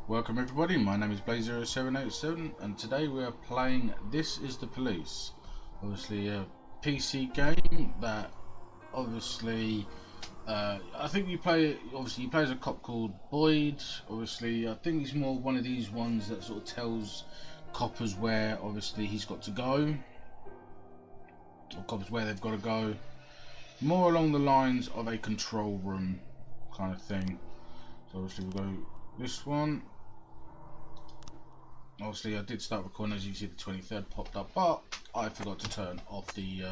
Welcome everybody, my name is Blaze0787 and today we are playing This Is the Police. Obviously a PC game that obviously I think you play as a cop called Boyd. Obviously I think he's more one of these ones that sort of tells coppers where obviously he's got to go, or coppers where they've got to go. More along the lines of a control room kind of thing. So obviously we'll go this one. Obviously I did start recording, as you see the 23rd popped up, but I forgot to turn off the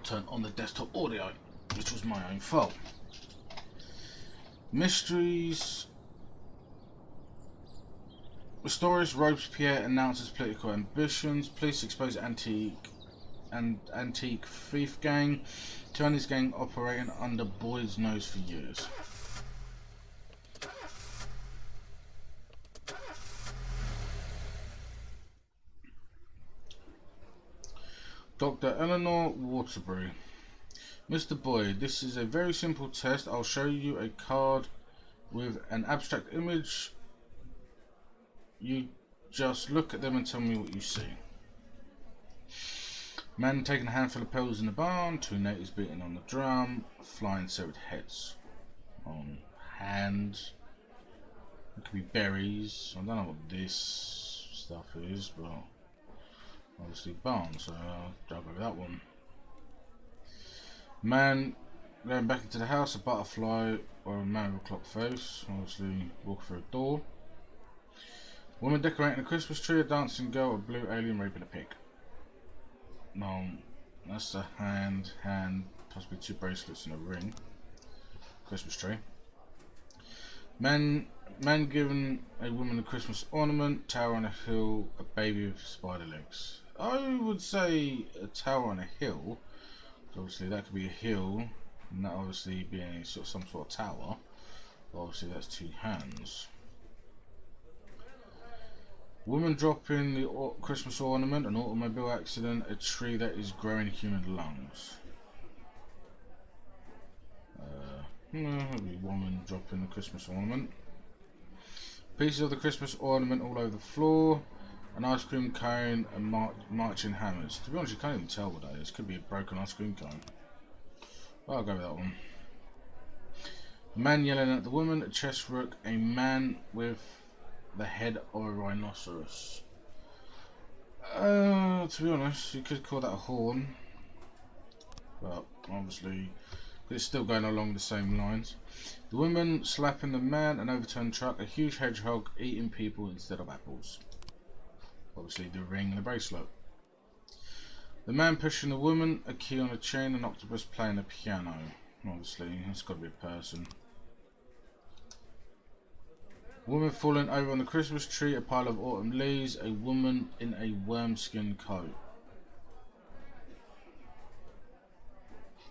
turn on the desktop audio, which was my own fault. Mysteries. Stories Robespierre announces political ambitions. Police expose antique thief gang. Chinese gang operating under Boyd's nose for years. Dr. Eleanor Waterbury. Mr. Boyd, this is a very simple test. I'll show you a card with an abstract image. You just look at them and tell me what you see. Man taking a handful of pills in the barn. Two natives beating on the drum. Flying severed heads on hands. It could be berries. I don't know what this stuff is, but obviously barn, so I'll go with that one. Man going back into the house, a butterfly or a man with a clock face, obviously walk through a door. Woman decorating a Christmas tree, a dancing girl, a blue alien raping a pig. No, that's a hand, possibly two bracelets and a ring. Christmas tree. Man giving a woman a Christmas ornament, tower on a hill, a baby with spider legs. I would say a tower on a hill. Obviously that could be a hill, and that obviously being some sort of tower. But obviously that's two hands. Woman dropping the Christmas ornament, an automobile accident, a tree that is growing human lungs. Maybe woman dropping the Christmas ornament. Pieces of the Christmas ornament all over the floor. An ice cream cone and marching hammers. To be honest, you can't even tell what that is. Could be a broken ice cream cone. Well, I'll go with that one. A man yelling at the woman, a chest rook, a man with the head of a rhinoceros. To be honest, you could call that a horn, but obviously it's still going along the same lines. The woman slapping the man, an overturned truck, a huge hedgehog eating people instead of apples. Obviously the ring and the bracelet. The man pushing the woman, a key on a chain, an octopus playing a piano. Obviously, it's got to be a person. Woman falling over on the Christmas tree, a pile of autumn leaves, a woman in a worm-skin coat.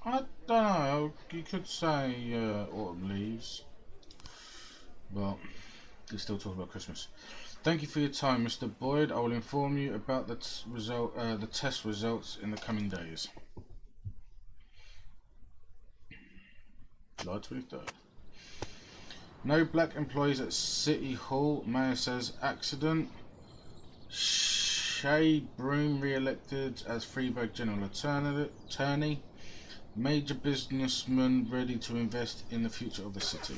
I don't know, you could say autumn leaves, but you still talk about Christmas. Thank you for your time, Mr. Boyd. I will inform you about the test results in the coming days. July 23rd. No black employees at City Hall. Mayor says accident. Shay Broom re-elected as Freeburg General Attorney. Major businessman ready to invest in the future of the city.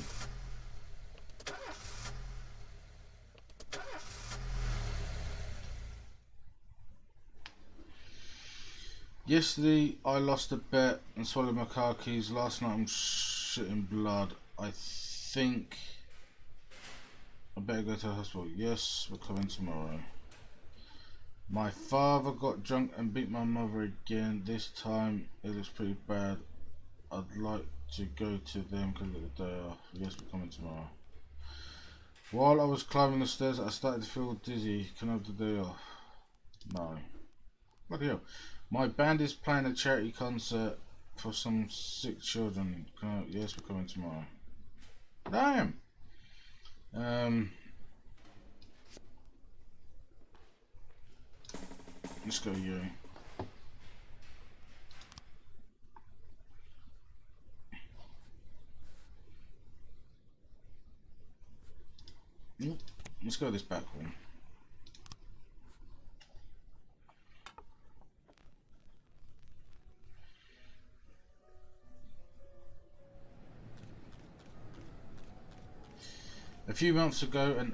Yesterday I lost a bet and swallowed my car keys. Last night I'm shitting blood. I think I better go to the hospital. Yes, we're coming tomorrow. My father got drunk and beat my mother again. This time it looks pretty bad. I'd like to go to them because of the day off. Yes, we're coming tomorrow. While I was climbing the stairs I started to feel dizzy. Can I have the day off? No. Bloody hell. My band is playing a charity concert for some sick children. Yes, we're coming tomorrow. Damn. Let's go, you. Let's go this back one. A few months ago,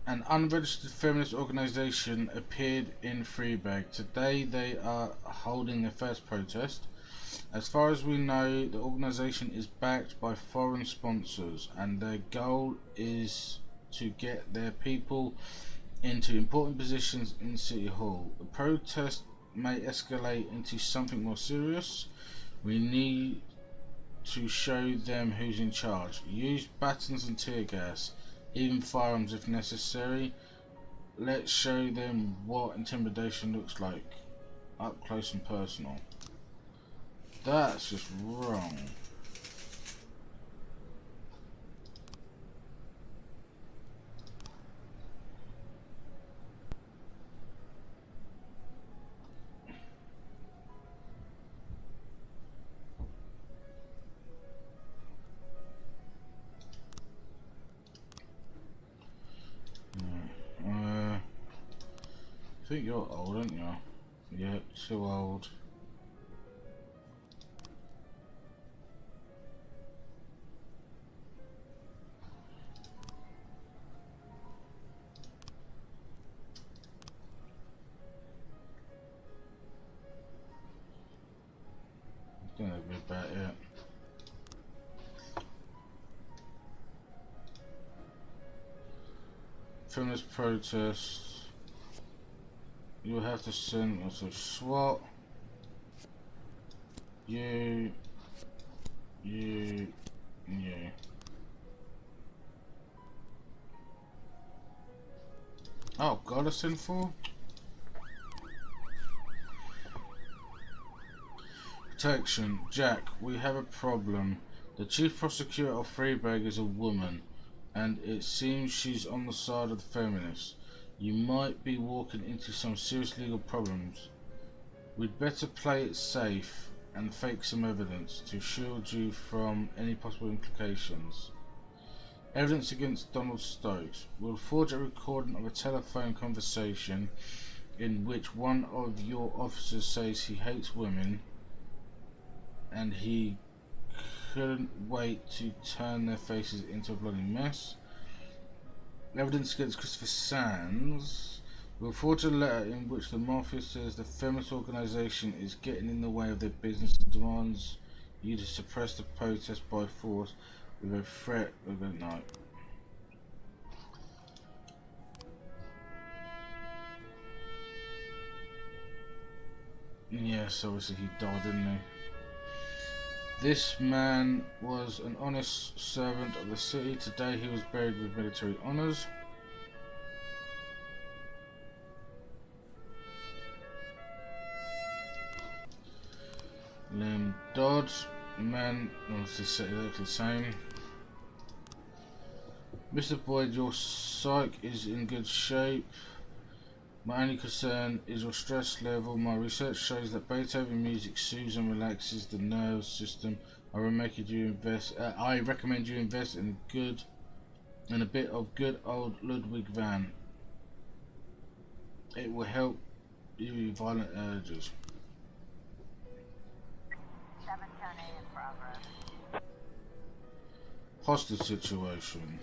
an unregistered feminist organisation appeared in Freeburg. Today they are holding their first protest. As far as we know, the organisation is backed by foreign sponsors, and their goal is to get their people into important positions in City Hall. The protest may escalate into something more serious. We need to show them who's in charge. Use batons and tear gas, even firearms if necessary. Let's show them what intimidation looks like, up close and personal. That's just wrong. I think you're old, aren't you? Yeah, too old. I think that'd be about it. Feminist protest. You'll have to send us a SWAT. You. Oh, got us in for? Protection. Jack, we have a problem. The chief prosecutor of Freeburg is a woman, and it seems she's on the side of the feminists. You might be walking into some serious legal problems. We'd better play it safe and fake some evidence to shield you from any possible implications. Evidence against Donald Stokes. We'll forge a recording of a telephone conversation in which one of your officers says he hates women and he couldn't wait to turn their faces into a bloody mess. Evidence against Christopher Sands. We'll forge a letter in which the mafia says the feminist organisation is getting in the way of their business and demands you to suppress the protest by force with a threat of a night. Yes, obviously he died, didn't he? This man was an honest servant of the city. Today he was buried with military honours. Liam Dodd, man, obviously exactly the same. Mr. Boyd, your psyche is in good shape. My only concern is your stress level. My research shows that Beethoven music soothes and relaxes the nervous system. I recommend you invest in a bit of good old Ludwig van. It will help you with violent urges. 710A in progress. Hostage situation.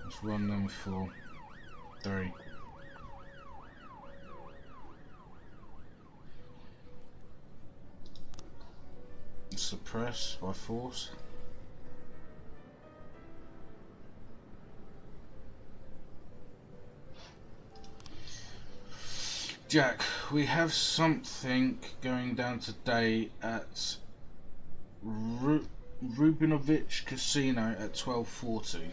Let's run them for 3. Suppress by force. Jack, we have something going down today at Rubinovich Casino at 12:40.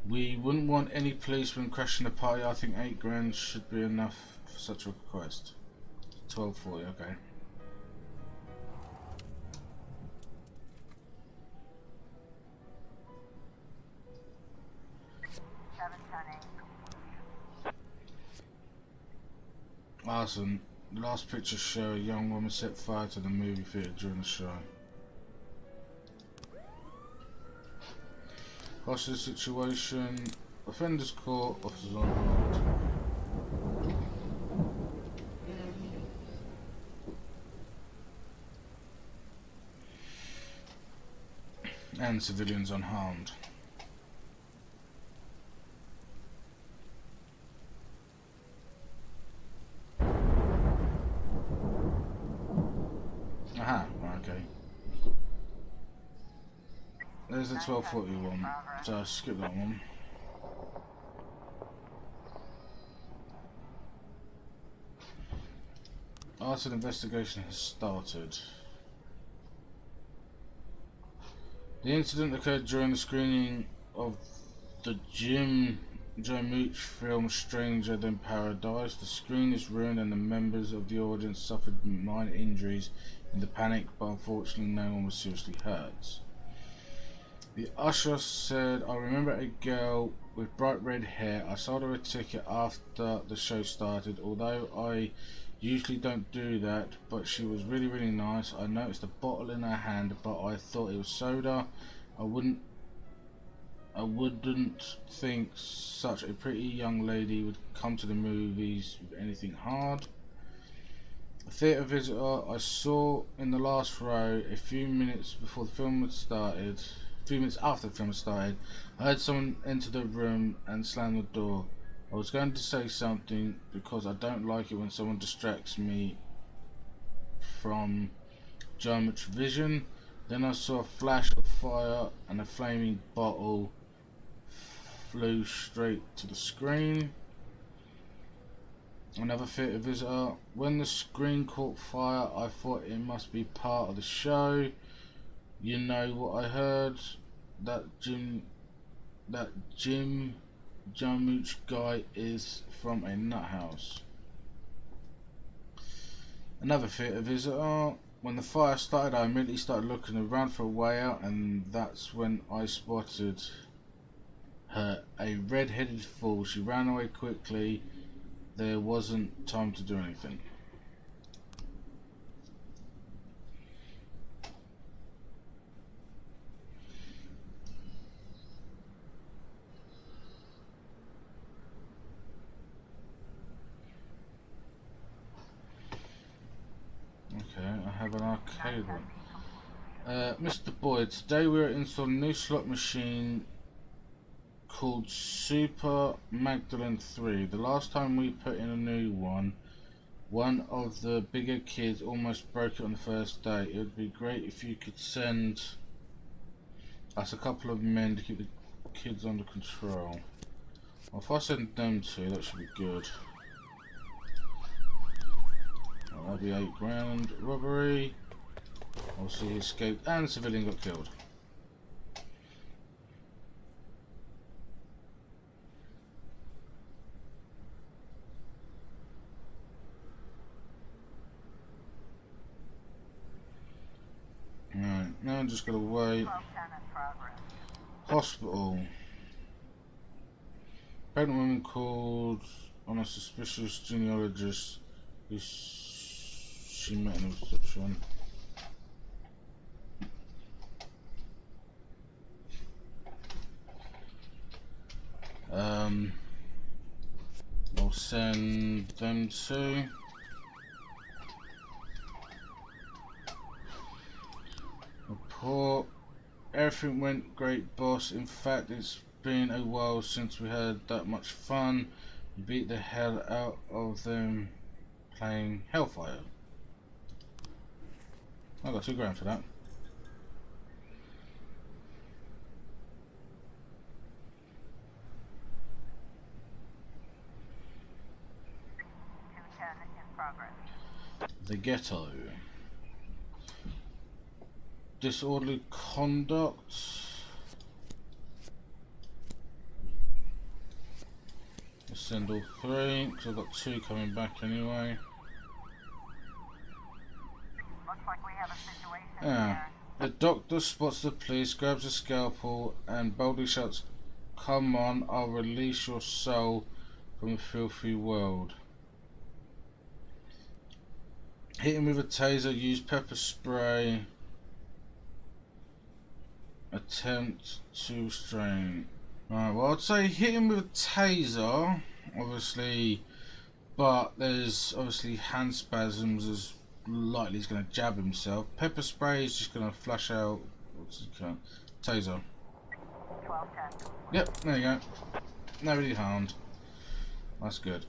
We wouldn't want any policemen crashing the party. I think $8 grand should be enough for such a request. 12:40, okay. Arson. The last pictures show a young woman set fire to the movie theatre during the show. Hostage situation. Offenders caught. Officers on hold. And civilians unharmed. Aha, okay. There's the 1241, so I'll skip that one. Arson investigation has started. The incident occurred during the screening of the Jim Jarmusch film Stranger Than Paradise. The screen is ruined and the members of the audience suffered minor injuries in the panic, but unfortunately no one was seriously hurt. The usher said, "I remember a girl with bright red hair. I sold her a ticket after the show started, although I usually don't do that, but she was really nice. I noticed a bottle in her hand, but I thought it was soda. I wouldn't think such a pretty young lady would come to the movies with anything hard." A theatre visitor I saw in the last row a few minutes after the film had started, I heard someone enter the room and slam the door. I was going to say something because I don't like it when someone distracts me from Jarmusch's vision. Then I saw a flash of fire and a flaming bottle flew straight to the screen. Another theatre visitor: "When the screen caught fire, I thought it must be part of the show. You know what I heard? That Jim Jarmusch guy is from a nut house." Another theatre visitor: "When the fire started, I immediately started looking around for a way out, and that's when I spotted her, a red-headed fool. She ran away quickly. There wasn't time to do anything." Okay, I have an arcade one. Mr. Boyd, today we are installing a new slot machine called Super Magdalene 3. The last time we put in a new one of the bigger kids almost broke it on the first day. It would be great if you could send us a couple of men to keep the kids under control. Well, if I send them two, that should be good. Well, that'll be £8 robbery. Obviously he escaped and the civilian got killed. Alright, now I'm just gonna wait. 1210 in progress. Hospital. Pregnant woman called on a suspicious genealogist who she met in a reception. I'll send them to. Report. Everything went great, boss. In fact, it's been a while since we had that much fun. We beat the hell out of them playing Hellfire. I got £2 for that. The Ghetto. Disorderly conduct. Let's send all three, because I've got 2 coming back anyway. Looks like we have a situation Yeah. here. The doctor spots the police, grabs a scalpel, and boldly shouts, "Come on, I'll release your soul from the filthy world." Hit him with a taser, use pepper spray. A attempt to restrain. Right, well, I'd say hit him with a taser, obviously, but there's obviously hand spasms as likely he's going to jab himself. Pepper spray is just going to flush out. What's it called? Taser. 1210. Yep, there you go. Nobody harmed. That's good.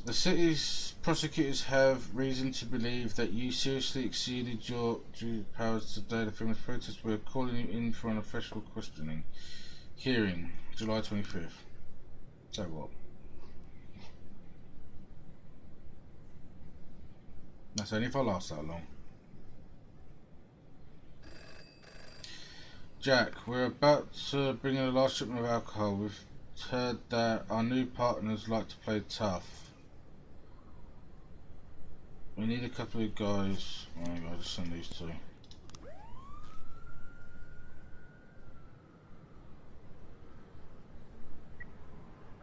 The city's prosecutors have reason to believe that you seriously exceeded your due powers today. The feminist protest. We're calling you in for an official questioning. Hearing, July 25th. So what? That's only if I last that long. Jack, we're about to bring in the last shipment of alcohol. We've heard that our new partners like to play tough. We need a couple of guys. Oh, I'll just send these two.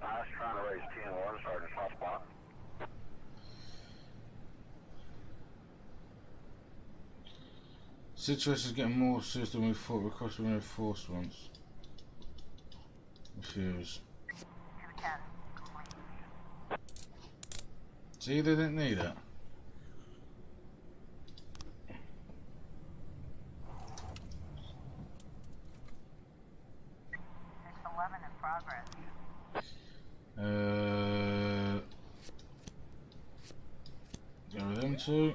I was trying to raise 10-1, Sergeant Hot Spot. Situation is getting more serious than we thought. Requesting reinforcements. Refuse. 210. Complete. See, they didn't need it. In progress. Go with them two.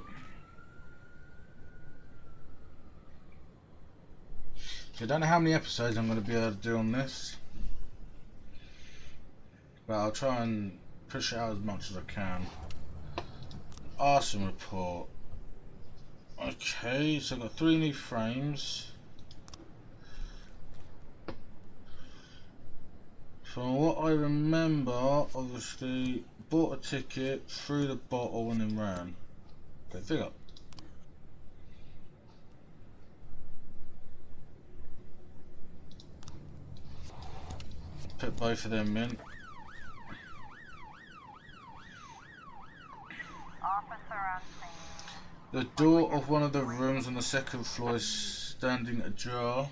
I don't know how many episodes I'm going to be able to do on this, but I'll try and push it out as much as I can. Arson report. Okay, so I've got 3 new frames. From what I remember, obviously, bought a ticket, threw the bottle and then ran. Okay, fill up. Put both of them in. Officer on scene. The door of one of the rooms on the 2nd floor is standing ajar,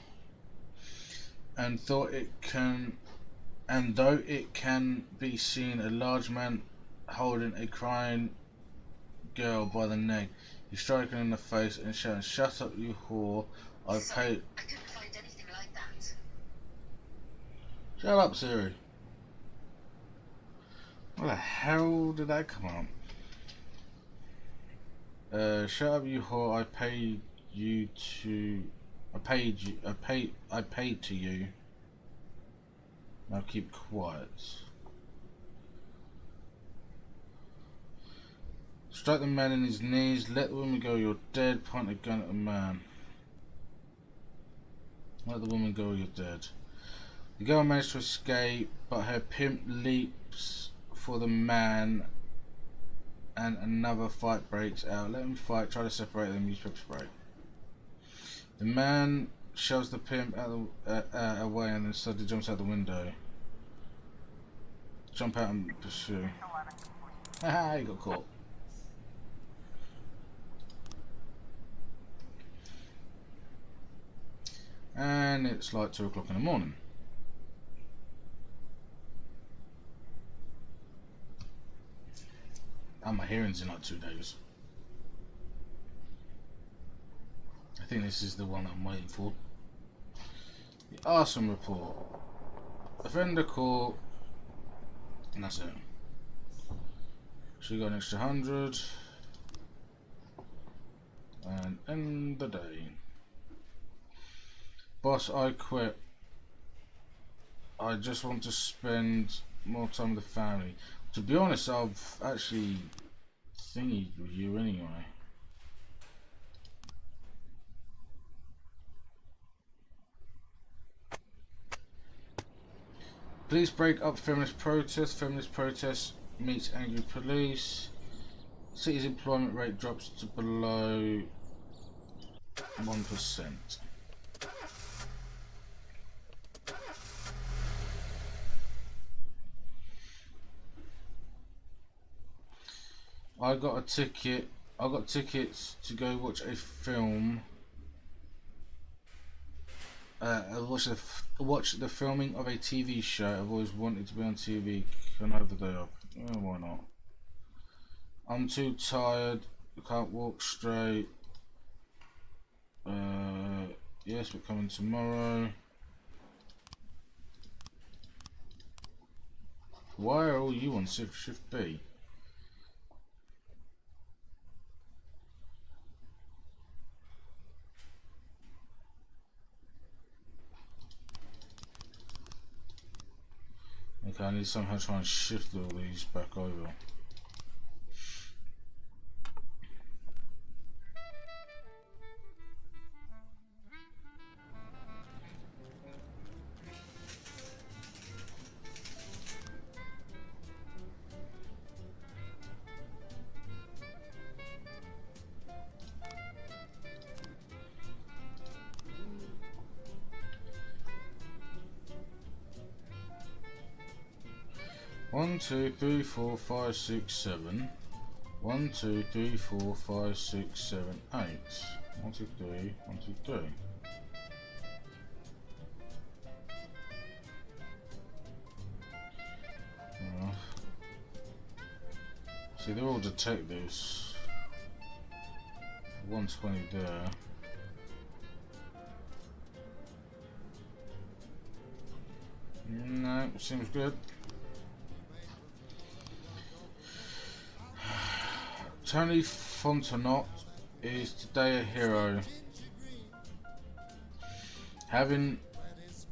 and though it can be seen, a large man holding a crying girl by the neck, he's striking her in the face and shouting, "Shut up, you whore! I paid." I couldn't find anything like that. Shut up, Siri. Where the hell did that come up? Shut up, you whore! I paid to you. Now keep quiet. Strike the man in his knees. Let the woman go. You're dead. Point a gun at the man. Let the woman go. You're dead. The girl managed to escape, but her pimp leaps for the man, and another fight breaks out. Let them fight. Try to separate them. Use pepper spray. The man shoves the pimp away and then suddenly jumps out the window. Jump out and pursue. 11 complete. Haha, you got caught. And it's like 2 o'clock in the morning. And my hearing's in like 2 days. I think this is the one I'm waiting for. The arson report. Offender call. And that's it. She got an extra 100. And end the day. Boss, I quit. I just want to spend more time with the family. To be honest, I've actually thingied with you anyway. Police break up feminist protest. Feminist protest meets angry police. City's employment rate drops to below 1%. I got a ticket I got tickets to go watch a film. Watch the filming of a TV show. I've always wanted to be on TV. Can I have the day off? Yeah, why not? I'm too tired. I can't walk straight. Yes, we're coming tomorrow. Why are all you on shift B? Okay, I need to somehow try and shift all these back over. One, two, three, four, five, six, seven. 1, 2, 3, 4, 5, 6, 7, 8. 1, 2, 3, 1, 2, 3. See, they're all detectives. 120 there. No, seems good. Tony Fontenot is today a hero, having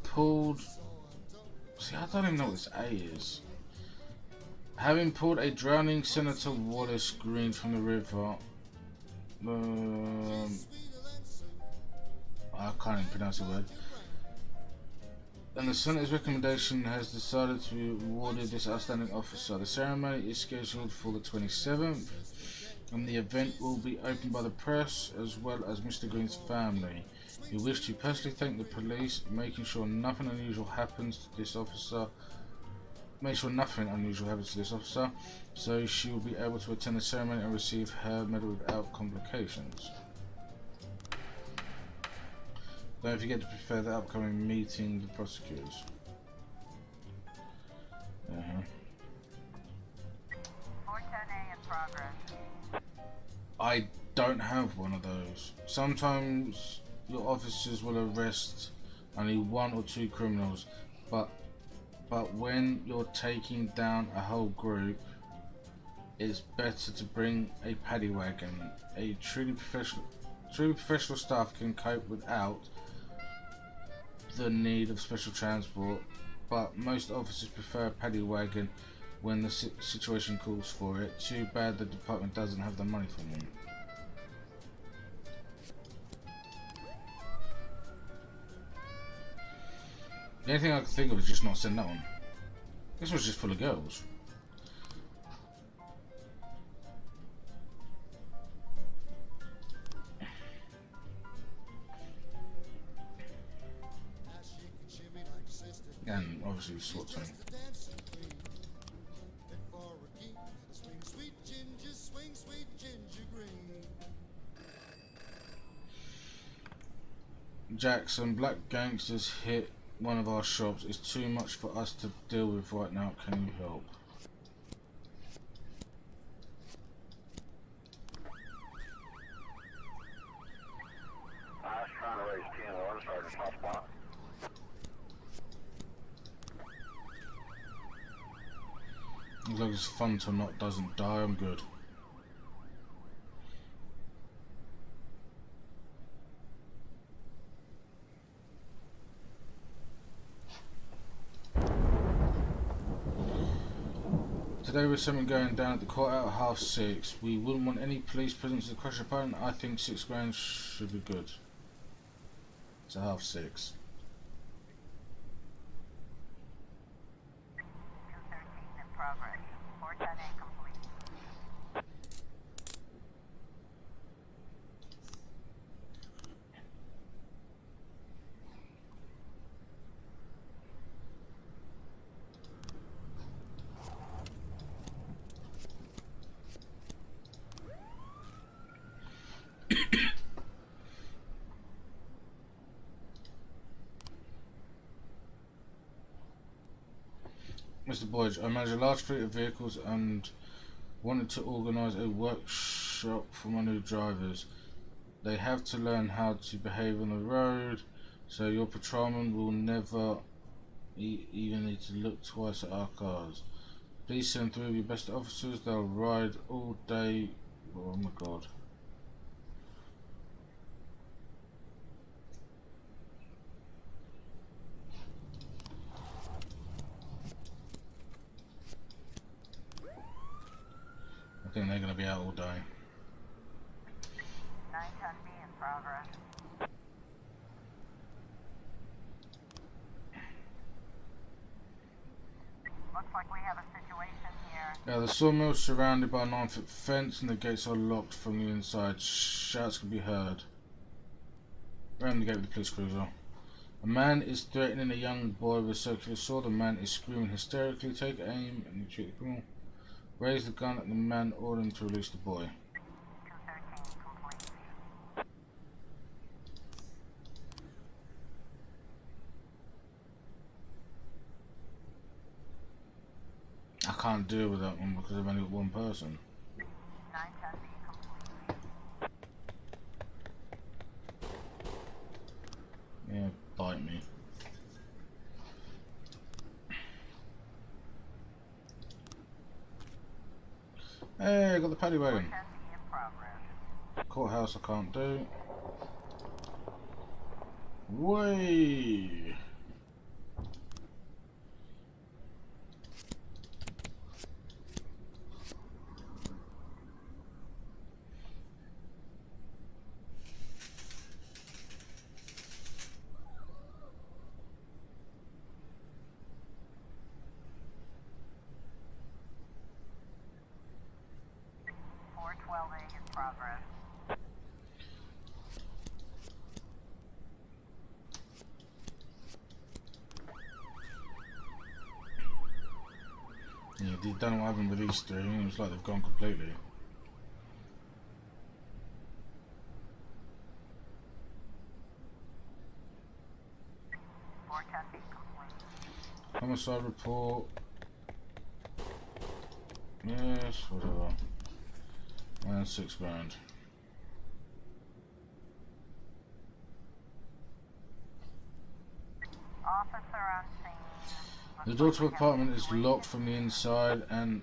pulled. See, I don't even know what this A is. Having pulled a drowning Senator Wallace Green from the river. I can't even pronounce the word. And the Senate's recommendation has decided to be awarded this outstanding officer. The ceremony is scheduled for the 27th. And the event will be opened by the press as well as Mr. Green's family. We wish to personally thank the police, making sure nothing unusual happens to this officer. So she will be able to attend the ceremony and receive her medal without complications. Don't forget to prepare the upcoming meeting with the prosecutors. 410A in progress. I don't have one of those. Sometimes your officers will arrest only 1 or 2 criminals, but when you're taking down a whole group, it's better to bring a paddy wagon. A truly professional staff can cope without the need of special transport, but most officers prefer a paddy wagon when the situation calls for it. Too bad the department doesn't have the money for one. The only thing I could think of is just not send that one. This was just full of girls. And obviously SWAT team. Jackson, black gangsters hit one of our shops. It's too much for us to deal with right now. Can you help? I was trying to raise 10-1, Sergeant Hotspot. As long as Fontenot doesn't die, I'm good. Today with something going down at the courthouse at 6:30. We wouldn't want any police presence to crush opponent. I think £6 should be good. It's at 6:30. 213 in progress. 410A complete. Mr. Boyd, I manage a large fleet of vehicles and wanted to organise a workshop for my new drivers. They have to learn how to behave on the road, so your patrolman will never even need to look twice at our cars. Please send 3 of your best officers. They'll ride all day. Oh my god. I think they're going to be out all day. 910B in progress. Looks like we have a situation here. Yeah, the sawmill's surrounded by a 9-foot fence and the gates are locked from the inside. Shouts can be heard. Around the gate with the police cruiser. A man is threatening a young boy with a circular saw. The man is screaming hysterically. Take aim and shoot the criminal. Raise the gun at the man, order him to release the boy. 213 complete. I can't deal with that one because I've only got one person. 910B complete. Yeah, bite me. Hey, I got the paddy wagon. 10B in progress. Courthouse I can't do. Way. in progress. Yeah, they don't know what happened with these 3. It's like they've gone completely. Homicide report. Yes, whatever. And £6 grand. Officer on scene. The door to the apartment is locked from the inside and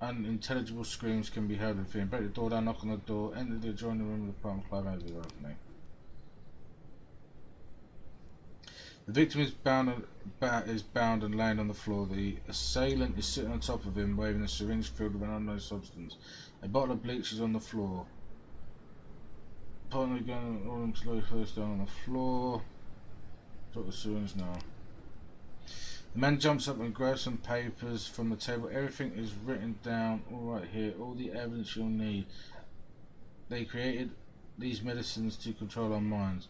unintelligible screams can be heard within. Break the door down, knock on the door, enter the adjoining room of the apartment, climb over the opening. The victim is bound and laying on the floor. The assailant is sitting on top of him, waving a syringe filled with an unknown substance. A bottle of bleach is on the floor. Partner gun, all them slowly first down on the floor. Drop the syringe now. The man jumps up and grabs some papers from the table. Everything is written down, all right here. All the evidence you'll need. They created these medicines to control our minds.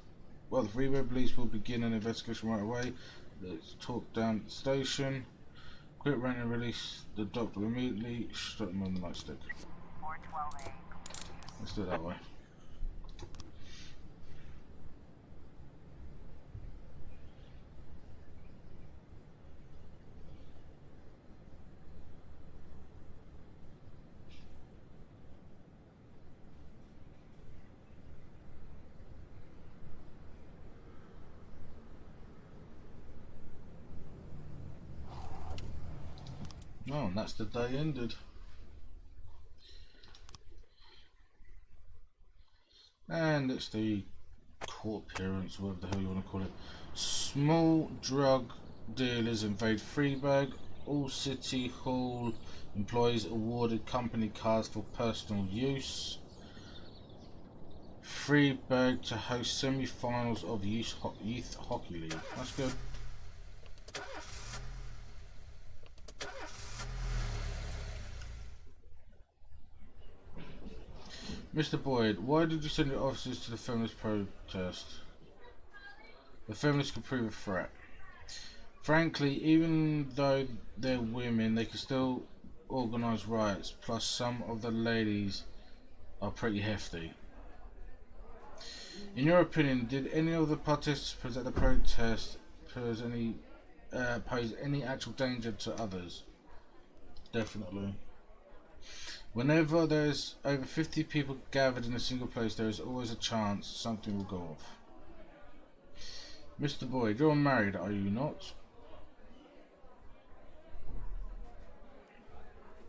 Well, the Freeway Police will begin an investigation right away. Let's talk down at the station. Quit rent and release the doctor immediately. Strap him on the nightstick. 412A. Let's do it that way. Oh, and that's the day ended. And it's the court appearance, whatever the hell you want to call it. Small drug dealers invade Freeburg. All City Hall employees awarded company cars for personal use. Freeburg to host semi-finals of Youth Hockey League. That's good. Mr. Boyd, why did you send your officers to the feminist protest? The feminists could prove a threat. Frankly, even though they're women, they can still organise riots, plus some of the ladies are pretty hefty. In your opinion, did any of the participants at the protest pose any pose any actual danger to others. Definitely. Whenever there's over 50 people gathered in a single place, there is always a chance something will go off. Mr. Boyd, you're married, are you not?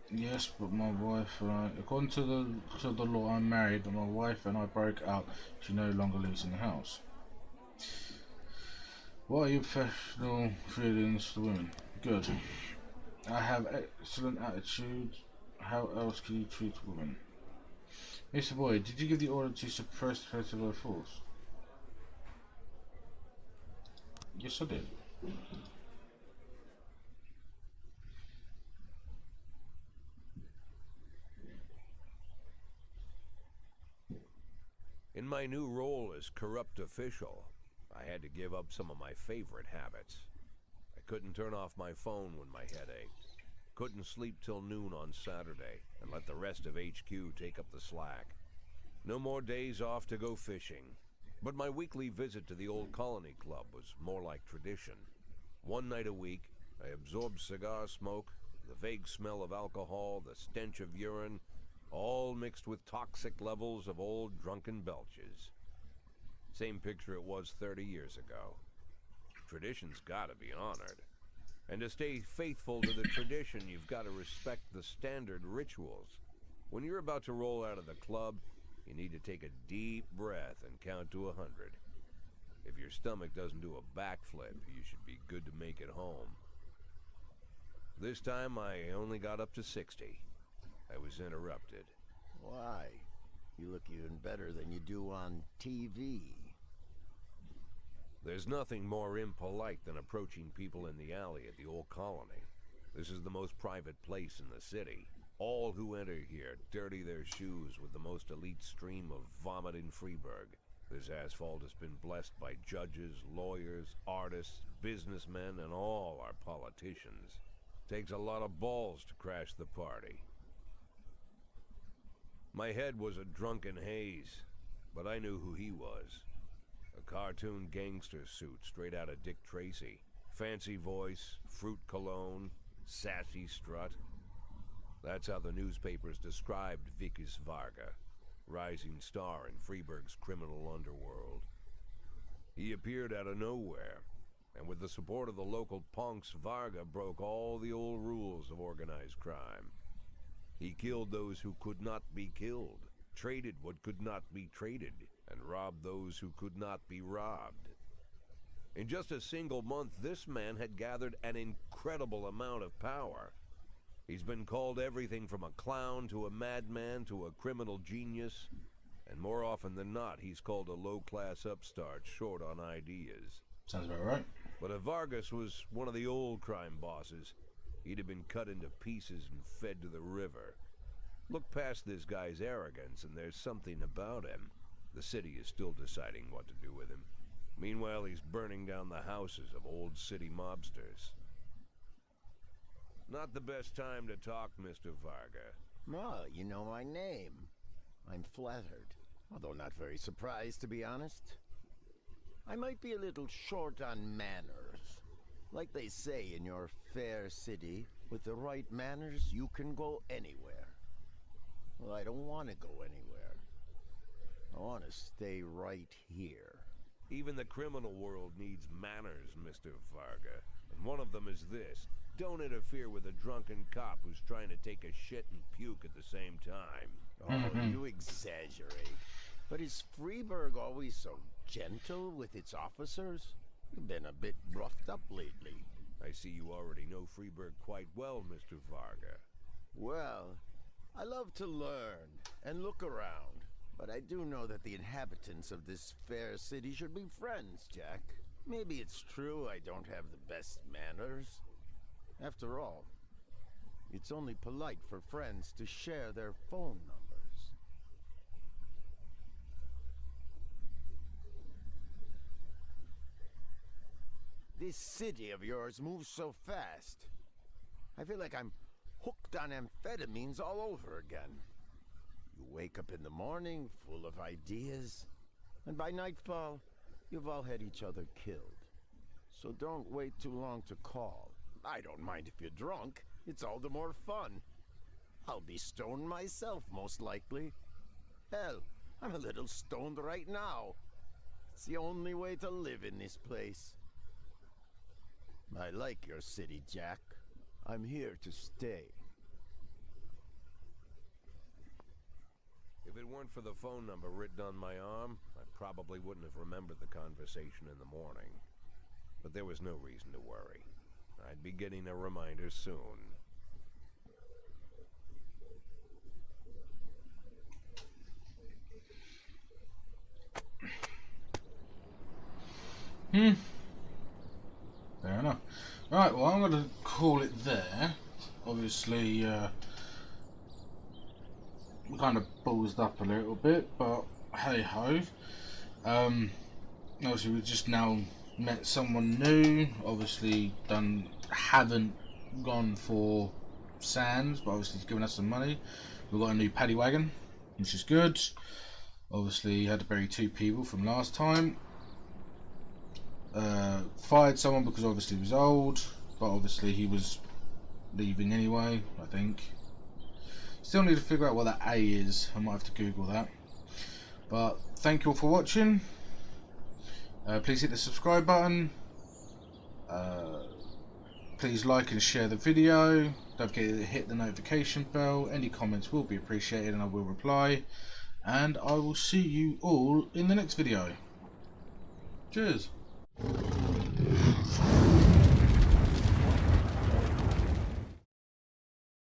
Yes, but my wife and I, according to the law, I'm married, but my wife and I broke up. She no longer lives in the house. What are your professional feelings for women? Good. I have excellent attitude. How else can you treat women? Mr. Boyd, did you give the order to suppress the threat of her force? Yes, I did. In my new role as corrupt official, I had to give up some of my favorite habits. I couldn't turn off my phone when my head ached. Couldn't sleep till noon on Saturday and let the rest of HQ take up the slack. No more days off to go fishing. But my weekly visit to the old Colony Club was more like tradition. One night a week, I absorbed cigar smoke, the vague smell of alcohol, the stench of urine, all mixed with toxic levels of old drunken belches. Same picture it was 30 years ago. Tradition's gotta be honored. And to stay faithful to the tradition, you've gotta respect the standard rituals. When you're about to roll out of the club, you need to take a deep breath and count to 100. If your stomach doesn't do a backflip, you should be good to make it home. This time I only got up to 60. I was interrupted. Why? You look even better than you do on TV. There's nothing more impolite than approaching people in the alley at the old Colony. This is the most private place in the city. All who enter here dirty their shoes with the most elite stream of vomit in Freeburg. This asphalt has been blessed by judges, lawyers, artists, businessmen, and all our politicians. Takes a lot of balls to crash the party. My head was a drunken haze, but I knew who he was. A cartoon gangster suit straight out of Dick Tracy. Fancy voice, fruit cologne, sassy strut. That's how the newspapers described Vikas Varga, rising star in Freeburg's criminal underworld. He appeared out of nowhere, and with the support of the local punks, Varga broke all the old rules of organized crime. He killed those who could not be killed, traded what could not be traded, and robbed those who could not be robbed. In just a single month, this man had gathered an incredible amount of power. He's been called everything from a clown to a madman to a criminal genius, and more often than not, he's called a low-class upstart short on ideas. Sounds about right. But if Vargas was one of the old crime bosses, he'd have been cut into pieces and fed to the river. Look past this guy's arrogance, and there's something about him. The city is still deciding what to do with him. Meanwhile, he's burning down the houses of old city mobsters. Not the best time to talk, Mr. Varga. Well, you know my name. I'm flattered, although not very surprised, to be honest. I might be a little short on manners. Like they say in your fair city, with the right manners, you can go anywhere. Well, I don't want to go anywhere. I want to stay right here. Even the criminal world needs manners, Mr. Varga. And one of them is this. Don't interfere with a drunken cop who's trying to take a shit and puke at the same time. Oh, you exaggerate. But is Freeburg always so gentle with its officers? You've been a bit roughed up lately. I see you already know Freeburg quite well, Mr. Varga. Well, I love to learn and look around. But I do know that the inhabitants of this fair city should be friends, Jack. Maybe it's true I don't have the best manners. After all, it's only polite for friends to share their phone numbers. This city of yours moves so fast. I feel like I'm hooked on amphetamines all over again. You wake up in the morning full of ideas, and by nightfall, you've all had each other killed. so don't wait too long to call. I don't mind if you're drunk. It's all the more fun. I'll be stoned myself, most likely. Hell, I'm a little stoned right now. It's the only way to live in this place. I like your city, Jack. I'm here to stay. If it weren't for the phone number written on my arm, I probably wouldn't have remembered the conversation in the morning. But there was no reason to worry. I'd be getting a reminder soon. Fair enough. Right, well, I'm going to call it there. Obviously, we kind of ballsed up a little bit, but hey ho. Obviously, we've just now met someone new. Obviously, haven't gone for Sands, but obviously, he's given us some money. We've got a new paddy wagon, which is good. Obviously, had to bury 2 people from last time. Fired someone because obviously he was old, but obviously he was leaving anyway, I think. Still need to figure out what that A is. I might have to Google that. But thank you all for watching. Please hit the subscribe button. Please like and share the video. Don't forget to hit the notification bell. Any comments will be appreciated and I will reply. And I will see you all in the next video. Cheers.